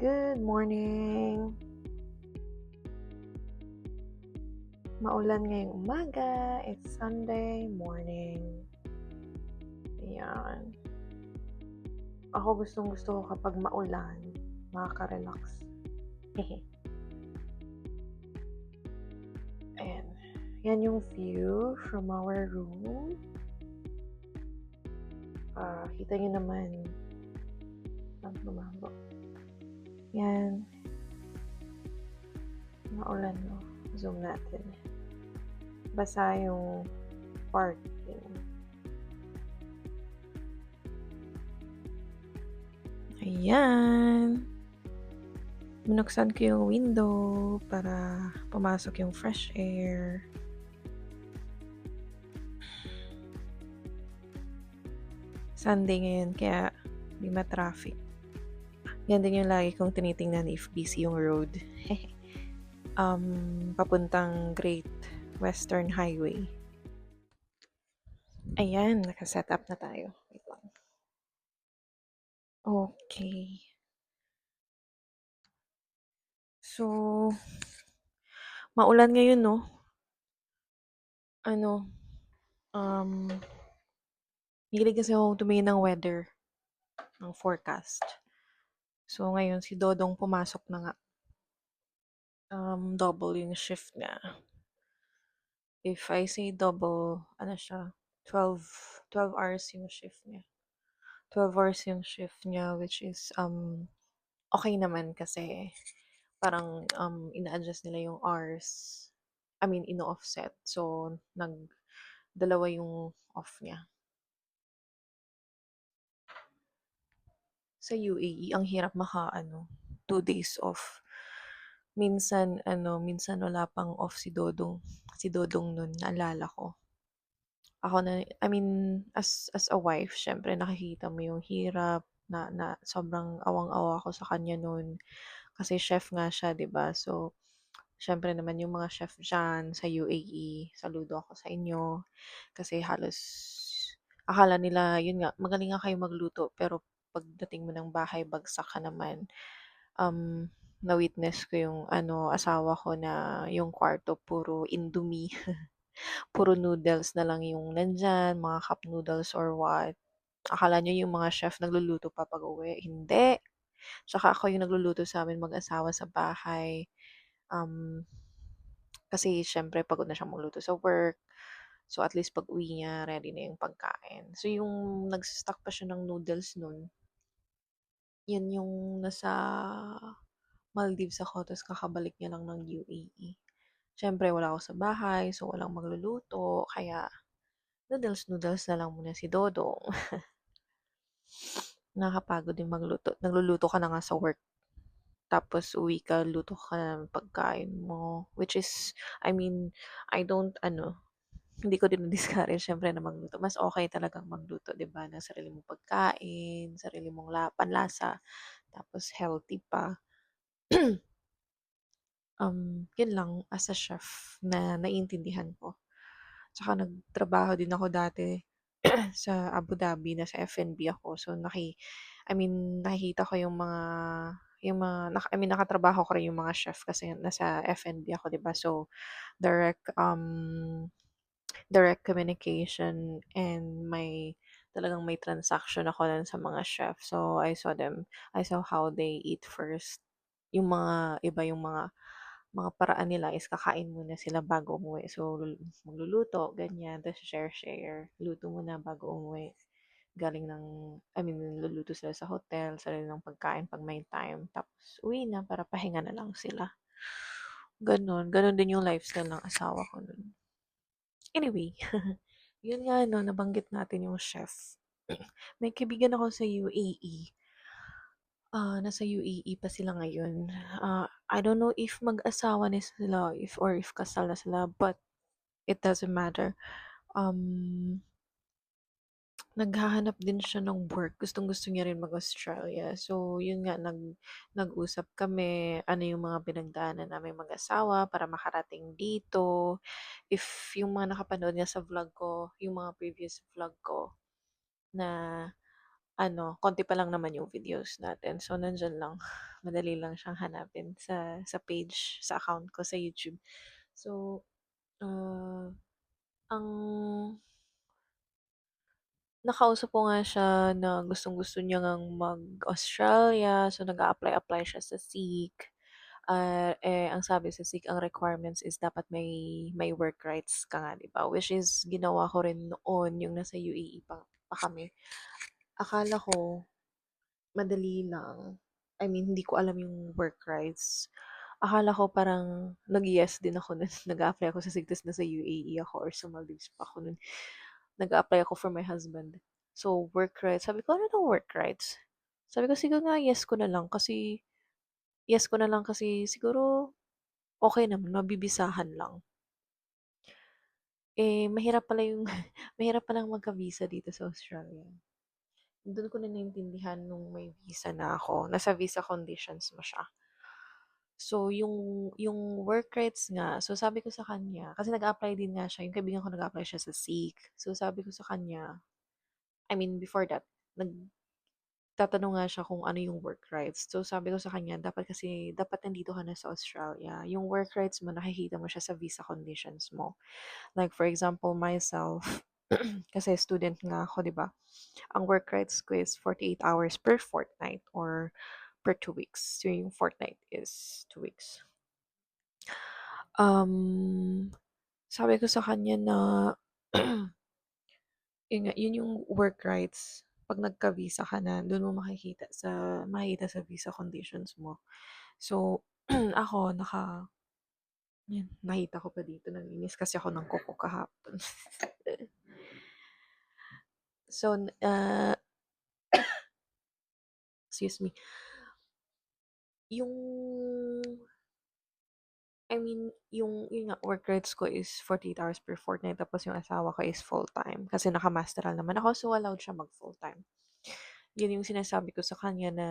Good morning! Maulan ngayong umaga. It's Sunday morning. Ayan. Ako gustong-gusto ko kapag maulan, makaka-relax. Ayan. Yan yung view from our room. Kita nyo naman. Lumabo. Yan. Maulan, no? Zoom natin. Basa yung parking. Ayan. Binuksan ko yung window para pumasok yung fresh air. Sunday ngayon, kaya di ma-traffic. Yan din yung lagi kong tinitingnan if busy yung road. Papuntang Great Western Highway. Ayan, nakaset up na tayo. Wait lang. Okay. So, maulan ngayon, no? Hilig kasi akong tumingin ng weather, ng forecast. So, ngayon, si Dodong pumasok na nga. Double yung shift niya. If I say double, siya, 12 hours yung shift niya. 12 hours yung shift niya, which is, okay naman kasi parang ina-adjust nila yung hours. I mean, ino-offset. So, dalawa yung off niya. Sa UAE, ang hirap 2 days off. Minsan wala pang off si Dodong. Si Dodong nun, naalala ko. Ako na, I mean, as a wife, syempre nakikita mo yung hirap na sobrang awang-awa ako sa kanya nun. Kasi chef nga siya, 'di ba? So, syempre naman yung mga chef diyan sa UAE, saludo ako sa inyo. Kasi halos akala nila, yun nga, magaling nga kayo magluto, pero pagdating mo ng bahay, bagsak ka naman. Na-witness ko yung asawa ko na yung kwarto puro Indomie, puro noodles na lang yung nandyan, mga cup noodles or what. Akala nyo yung mga chef nagluluto pa pag-uwi. Hindi. Tsaka ako yung nagluluto sa amin mag-asawa sa bahay. Kasi syempre pagod na siyang magluto sa work. So at least pag-uwi niya, ready na yung pagkain. So yung nag-stock pa siya ng noodles nun, yan yung nasa Maldives ako, tapos kakabalik niya lang ng UAE. Syempre wala ako sa bahay, so walang magluluto, kaya noodles na lang muna si Dodong. Nakakapagod din magluto. Nagluluto ka na nga sa work. Tapos uwi ka, luto ka na ng pagkain mo. Which is, I mean, hindi ko din na-discourage syempre na magluto. Mas okay talagang magluto, 'di ba? Ng sarili mong pagkain, sarili mong panlasa, tapos healthy pa. Yun lang as a chef na naiintindihan ko. Tsaka nagtrabaho din ako dati sa Abu Dhabi, nasa F&B ako. So nakikita ko nakatrabaho ko rin yung mga chef kasi nasa F&B ako, 'di ba? So direct direct communication and talagang may transaction ako dun sa mga chef. So I saw how they eat first. Yung mga iba yung mga paraan nila is kakain muna sila bago umuwi. So magluluto, ganyan, tapos share. Luto muna bago umuwi. Luluto sila sa hotel, sarili ng pagkain pag may time. Tapos uwi na para pahinga na lang sila. Ganon din yung lifestyle ng asawa ko nun. Anyway, yun nga nabanggit natin yung chef. May kaibigan ako sa UAE. Nasa UAE pa sila ngayon. I don't know if mag-asawa na sila if kasal na sila, but it doesn't matter. Naghahanap din siya ng work. Gustong-gusto niya rin mag-Australia. So, yun nga, nag-usap kami, ano yung mga pinagdaanan namin mag-asawa para makarating dito. If yung mga nakapanood niya sa vlog ko, yung mga previous vlog ko, na konti pa lang naman yung videos natin. So, nandiyan lang. Madali lang siyang hanapin sa page, sa account ko sa YouTube. So, ah, ang nakausap ko nga siya na gustong-gusto niya ngang mag-Australia. So, nag-a-apply siya sa SEEK. Ang sabi sa SEEK, ang requirements is dapat may work rights ka nga, 'di ba? Which is ginawa ko rin noon yung nasa UAE pa kami. Akala ko madali lang. I mean, hindi ko alam yung work rights. Akala ko parang nag-yes din ako nun. Nag-a-apply ako sa SIG na sa UAE ako or sa Maldives pa ako nun. Nag-a-apply ako for my husband. So, work rights. Sabi ko, ano daw work rights? Sabi ko, siguro nga, yes ko na lang kasi siguro okay naman, mabibisahan lang. Mahirap pala yung, mahirap palang magka-visa dito sa Australia. Doon ko na naintindihan nung may visa na ako. Nasa visa conditions mo siya. So, yung work rights nga, so sabi ko sa kanya, kasi nag-apply din nga siya, yung kaibigan ko nag-apply siya sa SEEK. So, sabi ko sa kanya, I mean, before that, nagtatanong nga siya kung ano yung work rights. So, sabi ko sa kanya, dapat nandito ka na sa Australia. Yung work rights mo, nakikita mo siya sa visa conditions mo. Like, for example, myself, kasi student nga ako, di ba? Ang work rights ko is 48 hours per fortnight or per 2 weeks. So, yung fortnight is 2 weeks. Um, Sabi ko sa kanya na yun nga, yun yung work rights. 'Pag nagka-visa ka na, dun mo makikita sa visa conditions mo. So, ako yan, nakita ko pa dito, nanginis kasi ako ng kuko kahapon. So, excuse me. Yung I mean, yung nga, work rights ko is 48 hours per fortnight, tapos yung asawa ko is full-time. Kasi naka-masteral naman ako, so allowed siya mag-full-time. Yun yung sinasabi ko sa kanya na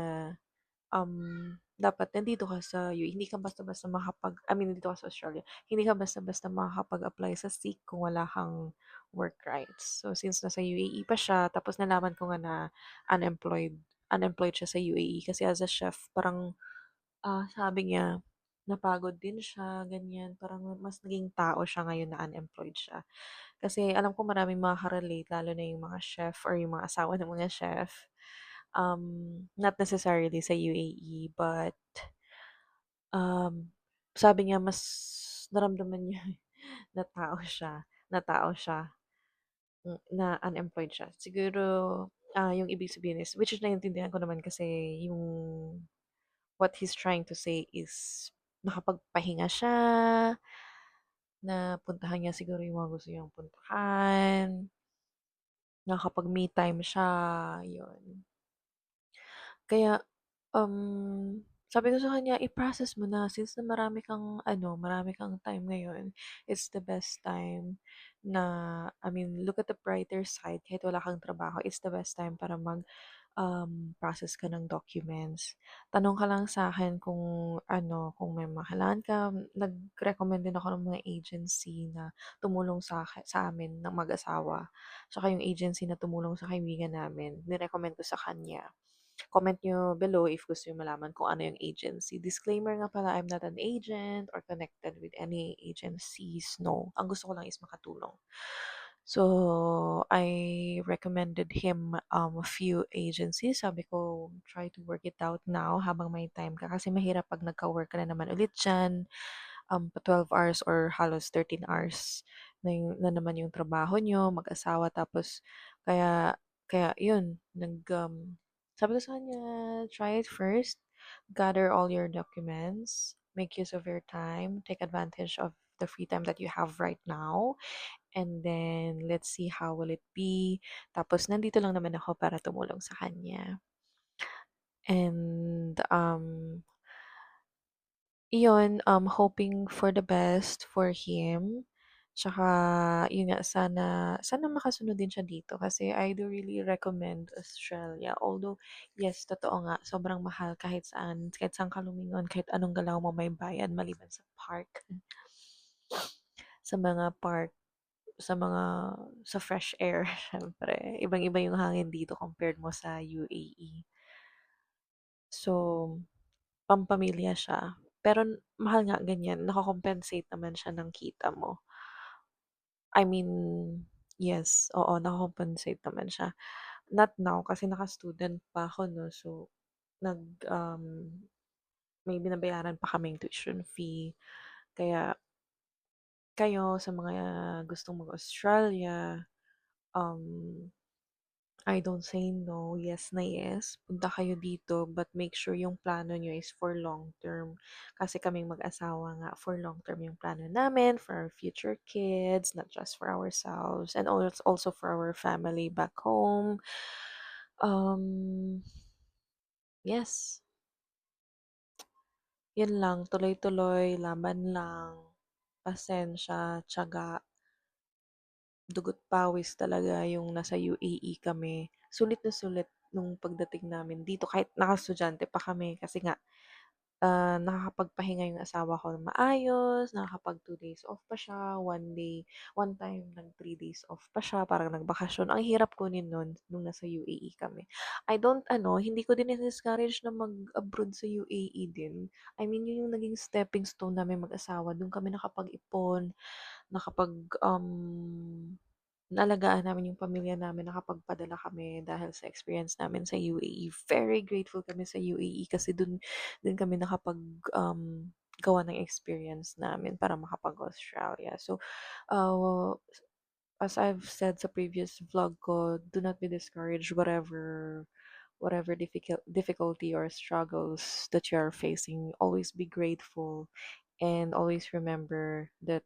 dapat nandito ka sa UAE. Hindi ka basta-basta nandito ka sa Australia. Hindi ka basta-basta makakapag-apply sa SEEK kung wala kang work rights. So, since nasa UAE pa siya, tapos nalaman ko nga na unemployed, unemployed siya sa UAE kasi as a chef, parang sabi niya, napagod din siya, ganyan. Parang mas naging tao siya ngayon na unemployed siya. Kasi alam ko maraming makaka-relate, lalo na yung mga chef or yung mga asawa ng mga chef. Not necessarily sa UAE, but um, sabi niya mas naramdaman niya na tao siya, na unemployed siya. Siguro, yung ibig sabihin is, which is naiintindihan ko naman kasi yung what he's trying to say is nakapagpahinga siya, na puntahan niya siguro yung mga gusto niyang puntahan, nakakapag-me time siya, yun. Kaya, sabi ko sa kanya, i-process mo na since na marami kang time ngayon, it's the best time na, I mean, look at the brighter side, kahit wala kang trabaho, it's the best time para process ka ng documents. Tanong ka lang sa akin kung may mahalan ka. Nag-recommend din ako ng mga agency na tumulong sa amin ng mag-asawa. Tsaka yung agency na tumulong sa kaibigan namin, nirecommend ko sa kanya. Comment nyo below if gusto nyo malaman kung ano yung agency. Disclaimer nga pala, I'm not an agent or connected with any agencies. No. Ang gusto ko lang is makatulong. So, I recommended him a few agencies. Sabi ko, try to work it out now habang may time ka. Kasi mahirap pag nagka-work ka na naman ulit dyan. 12 hours or halos 13 hours na naman yung trabaho nyo, mag-asawa. Tapos, kaya, kaya yun, sabi ko sa kanya, try it first. Gather all your documents. Make use of your time. Take advantage of the free time that you have right now. And then, let's see how will it be. Tapos, nandito lang naman ako para tumulong sa kanya. And, iyon, hoping for the best for him. Tsaka, yun nga, sana makasunod din siya dito kasi I do really recommend Australia. Although, yes, totoo nga, sobrang mahal kahit saan ka lumingon, kahit anong galaw mo may bayad maliban sa park. Sa mga park sa mga sa fresh air siyempre. Ibang-iba yung hangin dito compared mo sa UAE. So, pampamilya siya. Pero mahal nga ganyan, nako-compensate naman siya ng kita mo. I mean, yes, oo, nako-compensate naman siya. Not now kasi naka-student pa ako 'no, so nag, may binabayaran pa kaming tuition fee. Kaya kayo sa mga gustong mag-Australia, um, I don't say no, yes na yes. Punta kayo dito, but make sure yung plano nyo is for long term. Kasi kaming mag-asawa nga, for long term yung plano namin, for our future kids, not just for ourselves, and also for our family back home. Yes, yun lang, tuloy-tuloy, laban lang, pasensya, tiyaga, dugot pawis talaga yung nasa UAE kami. Sulit na sulit nung pagdating namin dito kahit nakaestudyante pa kami kasi nga nakakapagpahinga yung asawa ko ng maayos, nakakapag 2 days off pa siya, one time nag 3 days off pa siya, parang nagbakasyon. Ang hirap kunin nun nung nasa UAE kami. Hindi ko din discourage na mag-abroad sa UAE din. I mean, yun yung naging stepping stone namin mag-asawa. Doon kami nakapag-ipon, nakapag, naalagaan namin yung pamilya namin, nakapagpadala kami dahil sa experience namin sa UAE. Very grateful kami sa UAE kasi dun kami gawa ng experience namin para makapag-Australia. So, uh, as I've said sa previous vlog ko, do not be discouraged whatever difficulty or struggles that you are facing. Always be grateful and always remember that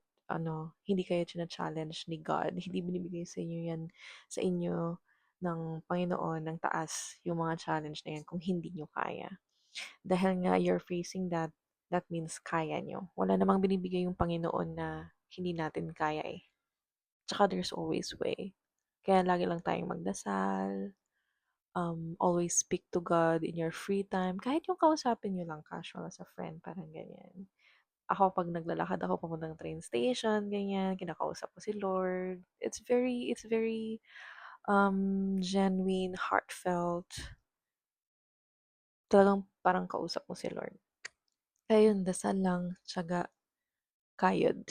hindi kayo challenge ni God. Hindi binibigay sa inyo ng Panginoon ng taas yung mga challenge na yan kung hindi nyo kaya. Dahil nga you're facing that means kaya nyo. Wala namang binibigay yung Panginoon na hindi natin kaya eh. Tsaka there's always way. Kaya lagi lang tayong magdasal, always speak to God in your free time. Kahit yung kausapin nyo lang casual as a friend, parang ganyan. Ako 'pag naglalakad ako papuntang train station, ganyan, kinakausap ko si Lord. It's very, genuine, heartfelt. Talagang parang kausap mo si Lord. Kaya yun, dasal lang, tiyaga, kayod.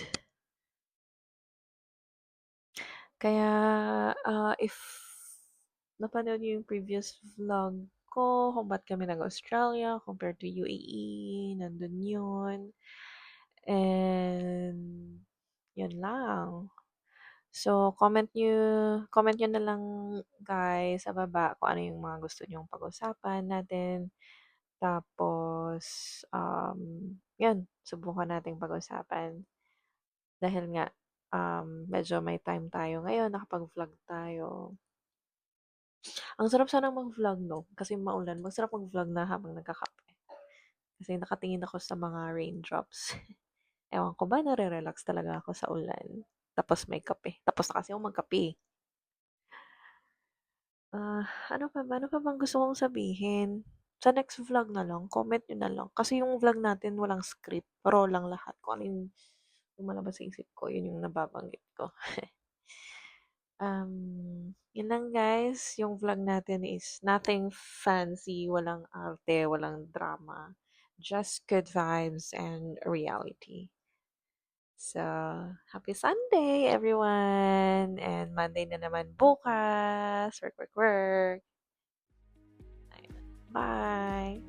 Kaya, if napanood niyo yung previous vlog ko kung ba't kami nag-Australia compared to UAE, nandun yun. And, yun lang. So, comment nyo na lang guys sa baba kung ano yung mga gusto nyong pag-usapan natin. Tapos, yun, subukan nating pag-usapan. Dahil nga, medyo may time tayo ngayon, nakapag-vlog tayo. Ang sarap sanang mag-vlog, no? Kasi maulan. Masarap mag-vlog na habang nagkakape. Kasi nakatingin ako sa mga raindrops. Ewan ko ba, nare-relax talaga ako sa ulan. Tapos may kape. Tapos na kasi ako magkape. Ano pa bang gusto kong sabihin? Sa next vlog na lang, comment nyo na lang. Kasi yung vlog natin walang script. Raw lang lahat. Kung ano yung lumalabas sa isip ko, yun yung nababanggit ko. Yun lang guys. Yung vlog natin is nothing fancy, walang arte, walang drama. Just good vibes and reality. So, happy Sunday, everyone! And Monday na naman bukas. Work, work, work. Ayun. Bye!